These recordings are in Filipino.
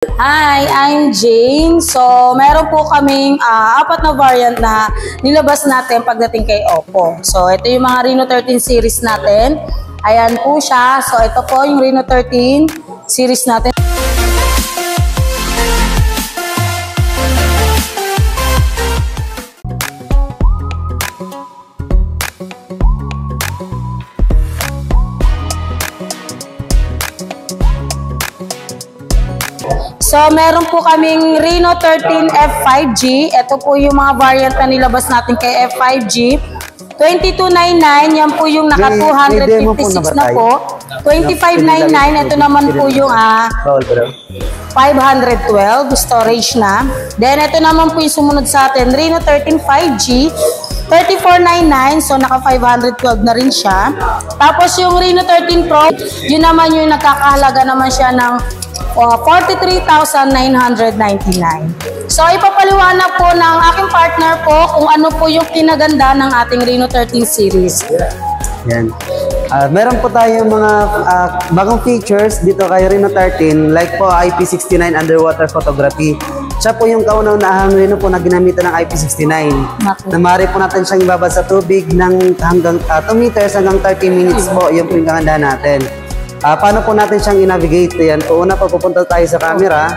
Hi, I'm Jane. So, meron po kaming apat na variant na nilabas natin pagdating kay Oppo. So, ito yung mga Reno 13 series natin. Ayan po siya. So, ito po yung Reno 13 series natin. So, meron po kaming Reno 13 F5G. Ito po yung mga variant na nilabas natin kay F5G. 2299, yan po yung naka 256 na po. 2599, ito naman po yung 512 storage na. Then, ito naman po yung sumunod sa atin, Reno 13 5G. 3499, so naka 512 na rin siya. Tapos yung Reno 13 Pro, yun naman yung nakakahalaga naman siya ng 43,999. So ipapaliwanag po ng aking partner po kung ano po yung kinaganda ng ating Reno 13 series. Yan. Meron po tayong mga bagong features dito kay Reno 13, like po IP69 underwater photography. Siya po yung kauna-unahang Reno po na ginamitan ng IP69. Na maaari po natin siyang ibaba sa tubig ng hanggang 2 meters hanggang 30 minutes po yung pinaganda natin. Paano po natin siyang i-navigate? Yan po, una po pupunta tayo sa camera.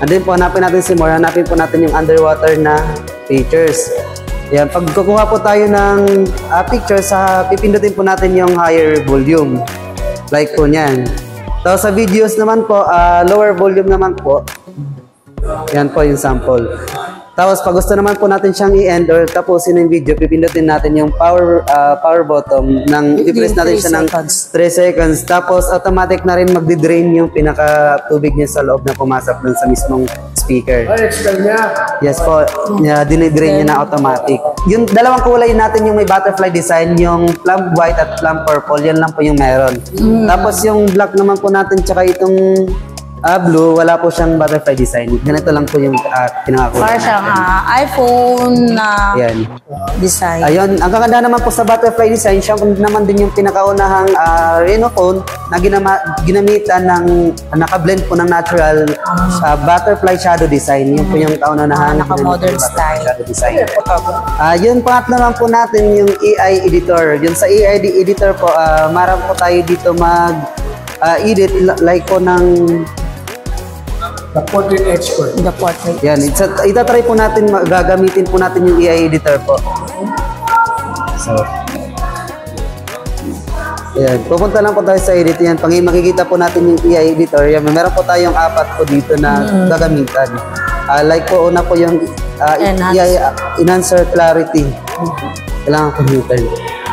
And then po hanapin natin si more, hanapin po natin yung underwater na features. Yan, pag kukuha po tayo ng pictures, pipindutin po natin yung higher volume. Like po niyan. Tapos sa videos naman po, lower volume naman po. Yan po yung sample. Tapos pag gusto naman po natin siyang i-end or tapusin yung video, pipindutin natin yung power button i-press natin siya ng 3 seconds. Tapos automatic na rin magdi-drain yung pinaka-tubig niya sa loob na pumasok dun sa mismong speaker. Expel niya? Yes po, dinidrain niya na automatic. Yung dalawang kulay natin, yung may butterfly design, yung plum white at plum purple, yan lang po yung meron. Tapos yung black naman po natin, tsaka itong blue, wala po siyang butterfly design. Ganito lang po yung pinakakulay. Para siyang iPhone na design. Ayun, ang kaganda naman po sa butterfly design, siya naman din yung pinakaunahang Reno phone na ginamitan ng naka-blend po ng natural butterfly shadow design. Yun po yung kauna-unahang naka-modern style shadow design. Yun, pangat naman po natin yung AI editor. Yun sa AI editor po, marami po tayo dito edit like po ng The Portrait Expert. The Portrait. Yan, itatry po natin, gagamitin po natin yung AI editor po. So, yan, pupunta lang po tayo sa edit yan. Pag makikita po natin yung AI editor, yan, meron po tayong 4 po dito na gagamitan. Like po, una po yung AI Enhancer Clarity. Kailangan computer.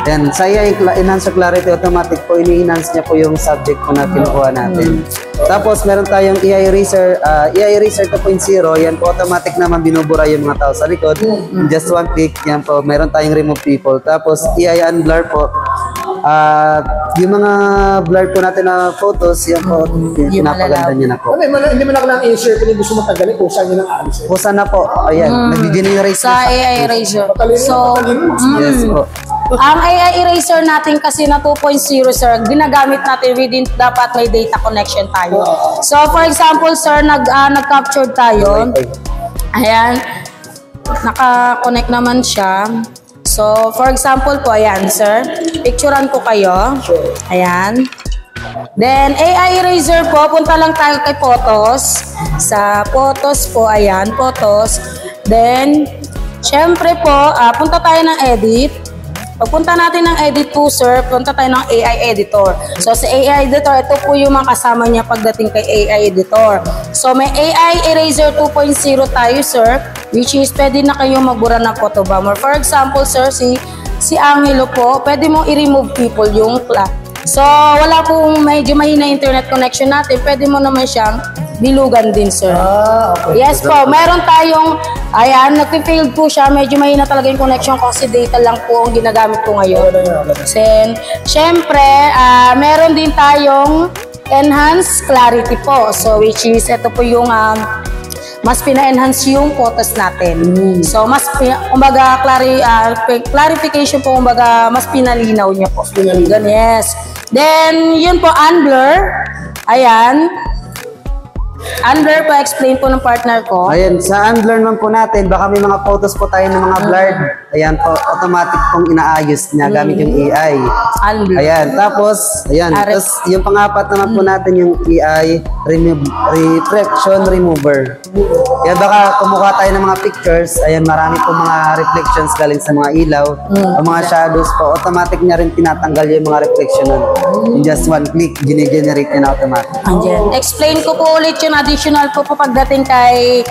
Yan, sa AI Enhancer Clarity, automatic po, ini-enhance niya po yung subject po na kinukuha natin. Tapos, meron tayong AI Eraser 2.0. Yan po, automatic naman binubura yung mga tao sa likod. Just one click, yan po. Meron tayong remove people. Tapos, AI Unblur po. Yung mga blur po natin na photos, yan po, pinapaganda niya na po. Hindi mo na kailangan i-share kung gusto mo tagalin kung saan yun ang alis. Kung saan na po, ayan, nag-generate sa AI Eraser. So, yes po. Ang AI Eraser natin kasi na 2.0, sir, ginagamit natin within dapat may data connection tayo. So, for example, sir, nag-capture tayo. Ayan. Naka-connect naman siya. So, for example po, ayan, sir. Picturean ko kayo. Ayan. Then, AI Eraser po, punta lang tayo kay Photos. Sa Photos po, ayan, Photos. Then, syempre po, punta tayo ng Edit. Pagpunta natin ng edit po, sir, punta tayo ng AI editor. So, sa AI editor, ito po yung mga kasama niya pagdating kay AI editor. So, may AI Eraser 2.0 tayo, sir, which is pwede na kayo magbura ng photo bomber. For example, sir, si Angelo po, pwede mong i-remove people yung So, wala pong medyo mahina internet connection natin, pwede mo naman siyang bilugan din, sir. Okay. Yes po, meron tayong, ayan, nag-failed po siya, medyo mahina talaga yung connection kasi data lang po ang ginagamit ko ngayon. Then, syempre, meron din tayong enhanced clarity po. So, which is, ito po yung mas pina-enhance yung photos natin. So, mas, kumbaga, clarification po, kumbaga, mas pinalinaw niya po. Yes. Then, yun po, unblur. Ayan. Under po, explain po ng partner ko. Ayan, sa unlearn man po natin, baka may mga photos po tayo ng mga blurred. Ayan po, automatic pong inaayos niya gamit yung AI. Unblur. Ayan, tapos, ayan, tapos yung pang-apat naman po natin yung AI reflection remover. Ayan, baka kumuha tayo ng mga pictures, ayan, marami po mga reflections galing sa mga ilaw, o mga shadows po, automatic niya rin tinatanggal yung mga reflection nun. In just one click, gine-generate niya na automatic. Andyan. Explain ko po ulit yung additional po pagdating kay...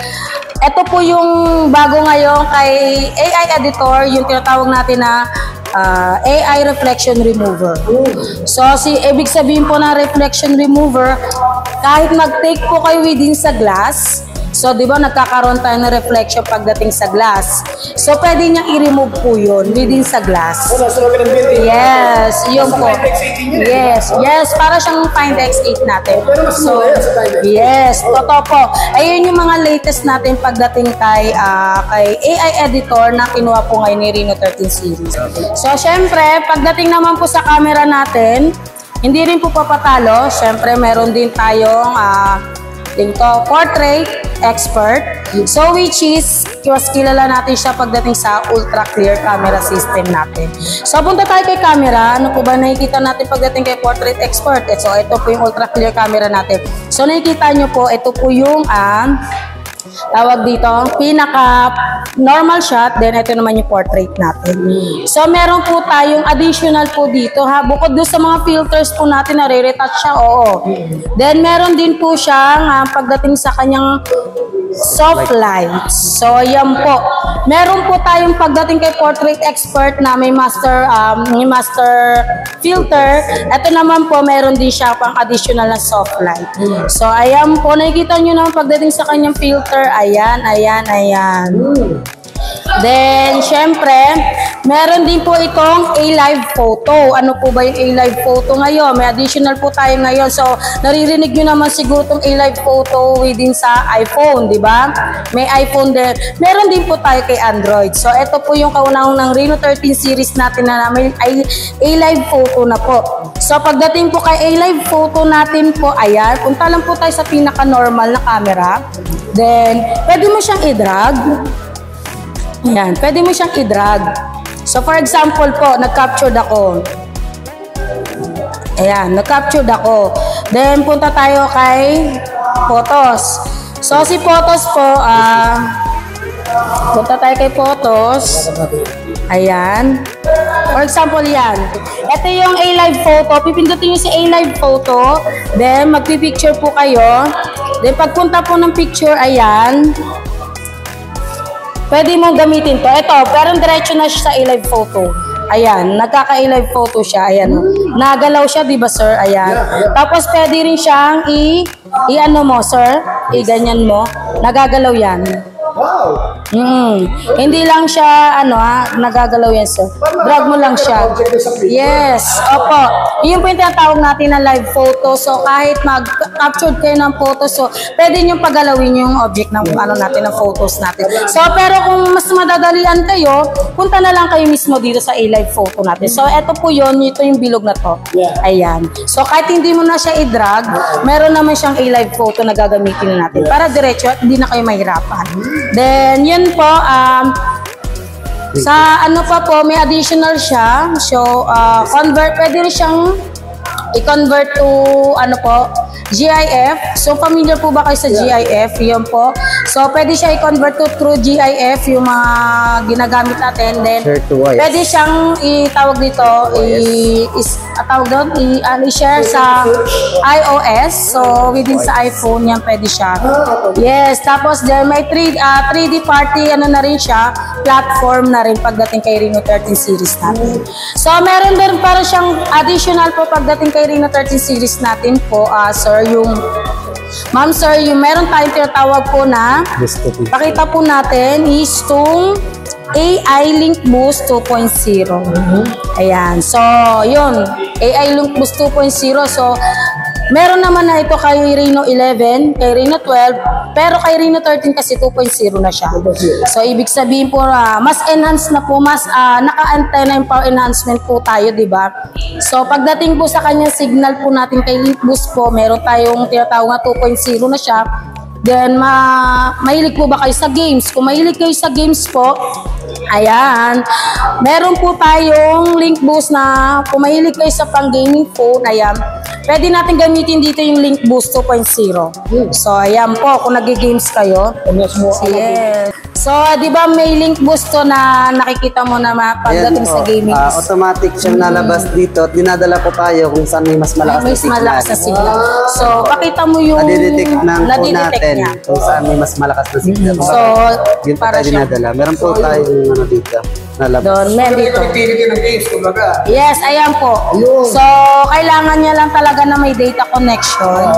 Ito po yung bago ngayon kay AI Editor, yung tinatawag natin na AI Reflection Remover. So, ibig sabihin po ng Reflection Remover, kahit mag-take po kayo within sa glass, so, di ba, nagkakaroon tayo ng reflection pagdating sa glass. So, pwede niyang i-remove po yun within sa glass. Yes, yun po. Yes, para siyang Find X8 natin. So, yes, totoo po. Ayun yung mga latest natin pagdating kay AI Editor na kinuha po ngayon ni Reno 13 series. So, syempre, pagdating naman po sa camera natin, hindi rin po papatalo. Syempre, meron din tayong portrait expert. So which is, kilala natin siya pagdating sa ultra clear camera system natin. So punta tayo kay camera. Ano po ba nakikita natin pagdating kay portrait expert? So ito po yung ultra clear camera natin. So nakikita nyo po, ito po yung tawag dito, pinaka normal shot, then ito naman yung portrait natin. So meron po tayong additional po dito ha, bukod doon sa mga filters po natin na re-retouch siya, oo. Then meron din po siyang pagdating sa kanyang soft lights. So yan po. Meron po tayong pagdating kay portrait expert na may master filter. Ito naman po meron din siya pang additional na soft light. So ayan po, nakikita nyo naman pagdating sa kanyang filter. Ayan. Then, syempre, meron din po itong A-Live Photo. Ano po ba yung A-Live Photo ngayon? May additional po tayo ngayon. So, naririnig nyo naman siguro itong A-Live Photo within sa iPhone, di ba? May iPhone din. Meron din po tayo kay Android. So, ito po yung kaunahang ng Reno 13 series natin na may A-Live Photo na po. So, pagdating po kay A-Live Photo natin po, ayan, punta lang po tayo sa pinaka-normal na camera. Then, pwede mo siyang i-drag. Ayan, pwede mo siyang i-drag. So, for example po, nag-captured ako. Ayan, nag-captured ako. Then, punta tayo kay Photos. So, si Photos po, punta tayo kay Photos. Ayan. For example, yan. Ito yung A-Live Photo. Pipindutin nyo si A-Live Photo. Then, magpipicture po kayo. Then, pagpunta po ng picture, ayan. Pwede mong gamitin to. Ito, pero diretso na siya sa A-Live Photo. Ayan, nagkaka-A-Live Photo siya. Ayan, nagalaw siya, di ba, sir? Ayan. Tapos, pwede rin siyang i-ano mo, sir? I-ganyan mo. Nagagalaw yan. Wow! Hindi lang siya, nagagalaw yan, sir. Drag mo lang siya. Yes, opo. Yun po yung tinatawag natin na live photo. So, kahit mag-capture kayo ng photo, so, pwede nyo pagalawin yung object ng natin, ng photos natin. So, pero kung mas madadalian kayo, punta na lang kayo mismo dito sa A-Live Photo natin. So, eto po yun, ito yung bilog na to. Ayan. So, kahit hindi mo na siya i-drag, meron naman siyang A-Live Photo na gagamitin natin para diretso at hindi na kayo mahirapan. Then, yun po, sa pa po, may additional siya. So, pwede rin siyang i-convert to, GIF. So, familiar po ba kayo sa GIF? Yun po. So, pwede siya i-convert to through GIF, yung mga ginagamit natin. Then, pwede siyang itawag dito, i-share sa iOS. So, within sa iPhone, yan pwede siya. Yes. Tapos, there may 3D party, na rin siya, platform na rin pagdating kay Reno 13 series natin. So, meron din para siyang additional po pagdating kay Reno 13 series natin po, sir, yung meron tayong tinatawag po na pakita po natin is itong AI Link Boost 2.0. Ayan. So, yun. AI Link Boost 2.0. So, Meron naman na ito kay Reno 11, kay Reno 12, pero kay Reno 13 kasi 2.0 na siya. So, ibig sabihin po, mas enhanced na po, mas naka-antenna yung power enhancement po tayo, di ba? So, pagdating po sa kanyang signal po natin kay Link Boost po, meron tayong tinatawag na 2.0 na siya. Then, mahilig po ba kayo sa games? Kung mahilig kayo sa games po, ayan, meron po tayong Link Boost na kung mahilig kayo sa pang-gaming phone, ayan, pwede natin gamitin dito yung Link Boost 2.0. So, ayan po, kung nag-games kayo. Yes. So, di ba may Link Boost to na nakikita mo na pagdating sa gaming? Automatic siyang nalabas dito at dinadala po tayo kung saan may mas malakas na signal. So, pakita mo yung nadidetect ng phone natin niya. kung saan may mas malakas na signal. So, yun po tayo dinadala. Meron po tayong dito. Doon, dito. Connectivity ng games, kumbaga. Yes, ayan po. So, kailangan niya lang talaga na may data connection.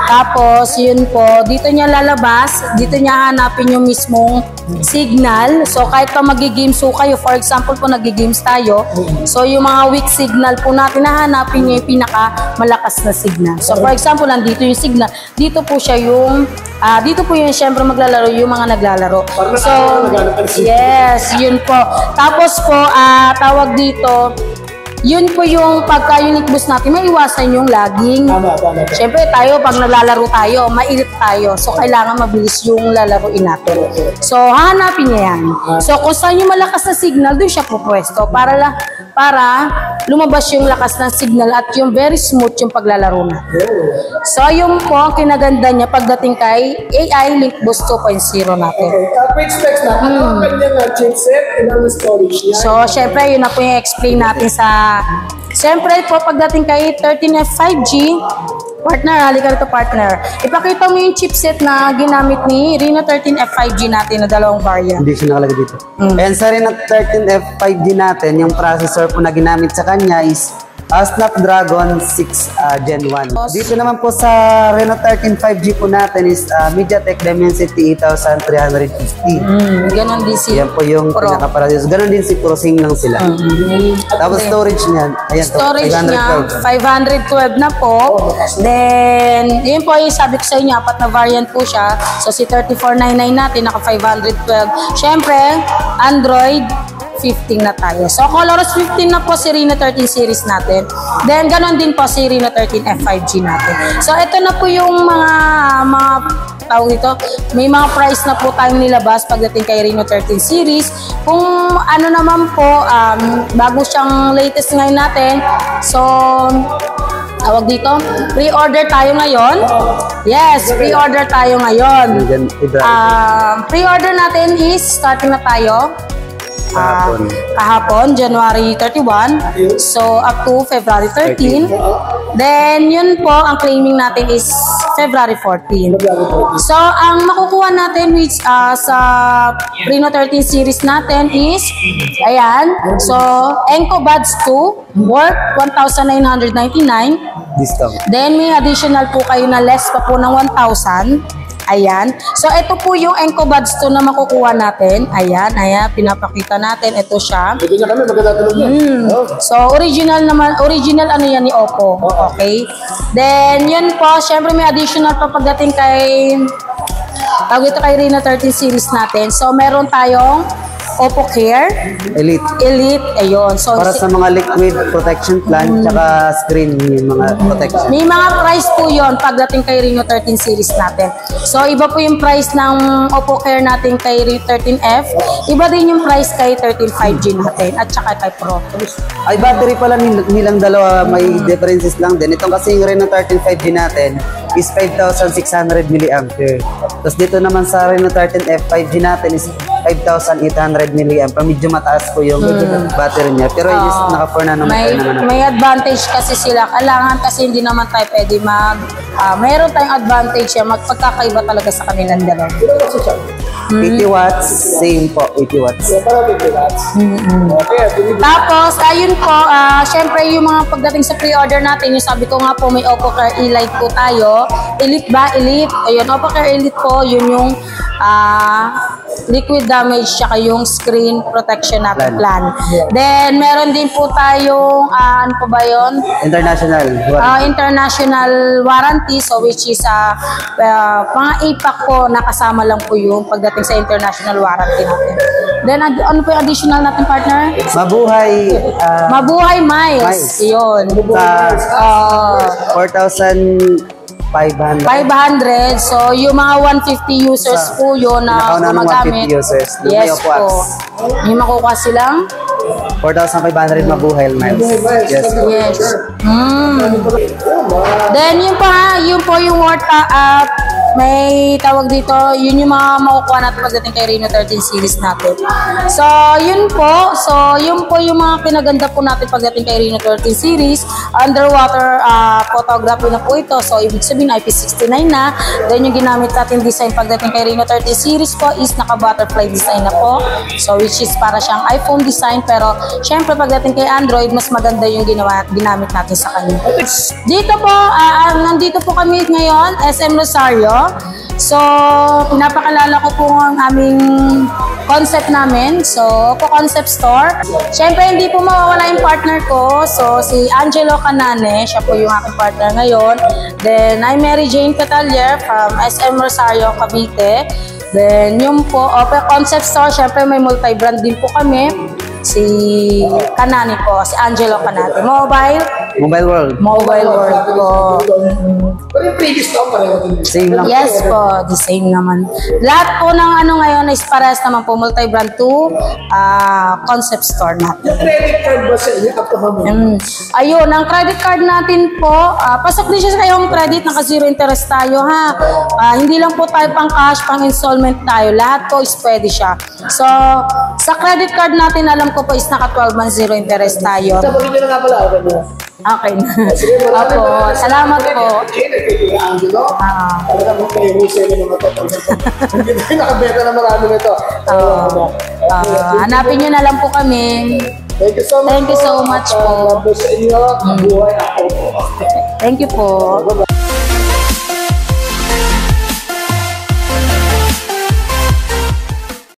Tapos, yun po, dito niya lalabas, dito niya hanapin yung mismong signal. So, kahit pa mag-games po kayo, for example po, nag-games tayo. So, yung mga weak signal po natin, nahanapin niya yung pinaka-malakas na signal. So, for example, nandito yung signal. Dito po siya yung, dito po yung syempre maglalaro yung mga naglalaro. So, yes, yun po. Tapos po, tawag dito, yun po yung pagka-Unique Boost natin, may iwasan yung lagging. Siyempre tayo, pag naglalaro tayo, mainit tayo. So, kailangan mabilis yung lalaruin natin. So, hahanapin niya yan. So, kung saan yung malakas na signal, doon siya pupwesto para lumabas yung lakas ng signal at yung very smooth yung paglalaro natin. So, yung po, ang kinaganda niya pagdating kay AI Link Boost 2.0 natin. Quick specs na, ano ang kanyang chipset and ang storage niya? So, syempre, yun na po yung explain natin sa... Siyempre po, pagdating kay 13F 5G, partner, halika rito partner. Ipakita mo yung chipset na ginamit ni Reno 13F 5G natin na dalawang variant. Hindi siya nakalagay dito. And sa Reno 13F 5G natin, yung processor po na ginamit sa kanya is Snapdragon 6 Gen 1. Dito naman po sa Reno 13 5G po natin is MediaTek Dimensity 8350. Ganon din si Yan po yung pinaka-processor. Ganon din si Prosing lang sila. Tapos storage niyan, ayan to, storage niya, 512 na po. Then, yun po yung sabi ko sa inyo, apat na variant po siya. So, si 3499 natin, naka 512. Siyempre, Android 15 na tayo. So, ColorOS 15 na po si Reno 13 series natin. Then, ganon din po si Reno 13 F5G natin. So, ito na po yung mga tawag ito. May mga price na po tayong nilabas pagdating kay Reno 13 series. Kung ano naman po, bago siyang latest ngayon natin. So, tawag dito, pre-order tayo ngayon. Yes, pre-order tayo ngayon. Pre-order natin is, starting na tayo. Kahapon, January 31. So, up to February 13. Then, yun po, ang claiming natin is February 14. So, ang makukuha natin which sa Reno 13 series natin is, ayan, so, Enco Buds 2 worth 1,999. Discount. Then, may additional po kayo na less pa po ng 1,000. Ayan. So, ito po yung Enco Buds 2 na makukuha natin. Ayan, pinapakita natin. Ito siya. Pwede na kami, magkatulog yan. So, original ano yan ni Oppo. Okay. Then, yun po. Syempre, may additional pa pagdating kay Reno 13 series natin. So, meron tayong Oppo Care Elite. Ayun. So, para sa mga liquid protection plan tsaka screen yung mga protection. May mga price po yon pagdating kay Reno 13 series natin. So, iba po yung price ng Oppo Care natin kay Reno 13F. Iba din yung price kay 13 5G natin at saka kay Pro. Ay, battery pala nilang dalawa, may differences lang din. Itong kasi yung Reno 13 5G natin is 5,600 mAh. Tapos dito naman sa Reno 13F 5G natin is 5,800 mAh. Medyo mataas po yung battery niya. Pero is naka-4 na naman. May advantage kasi sila. Kailangan kasi hindi naman tayo pwede mayroon tayong advantage yan. Magpagkakaiba talaga sa kanilang dalawa. 80 watts, same po, 80 watts. Tapos, ayun po, syempre yung mga pagdating sa pre-order natin, yung sabi ko nga po, may Oppo Care Elite po tayo. Elite ba? Elite. Ayun, Oppo Care Elite po, yun yung liquid damage, tsaka yung screen protection natin plan. Then, meron din po tayong, ano po ba yun? International. International warranty, so which is mga APAC po, nakasama lang po yung pagdating sa international warranty natin. Then, ano po yung additional natin, partner? Mabuhay miles. Yun. Sa 4,500. So, yung mga 150 users po yun na gumagamit. 150 users. Yes po. Yung makukuha silang 4,500 mabuhay miles. Yes. Yes. Then, yun po yung worth may tawag dito, yun yung mga makukuha natin pagdating kay Reno 13 series natin. So, yun po yung mga pinaganda po natin pagdating kay Reno 13 series. Underwater photography na po ito. So, ibig sabihin IP69 na. Then, yung ginamit natin design pagdating kay Reno 13 series po is naka-butterfly design na po. So, which is para siyang iPhone design. Pero, syempre, pagdating kay Android, mas maganda yung ginamit natin sa kanya. Dito po, nandito po kami ngayon, SM Rosario. So, pinapakalala ko po ang aming concept namin. So, po concept store. Siyempre, hindi po mawawala yung partner ko. So, si Angelo Canane, siya po yung aking partner ngayon. Then, I'm Mary Jane Catalier from SM Rosario, Cavite. Then, yung po, concept store, siyempre may multi-brand din po kami. Si Canane po, si Angelo Canane. Mobile World po. Pero yung previous to, pareho din. Same lang. Yes po, the same naman. Lahat po ng ngayon is parehas naman po, multi-brand to concept store natin. Yung credit card ba sa inyo? Ayun, ang credit card natin po, pasok din siya sa kayong credit, naka-zero interest tayo ha. Hindi lang po tayo pang cash, pang installment tayo. Lahat po is pwede siya. So, sa credit card natin, alam ko po is naka 12 months zero interest tayo. Sabahin nyo na nga pala, okay na. Okay na. Opo, salamat po. Angelo, talaga mo kayo wholesale ng mga total. Hindi tayo nakabenta na marami nito. Hanapin nyo na lang po kami. Thank you so much. Thank you so much po. God bless sa inyo. Mabuhay ako. Thank you po.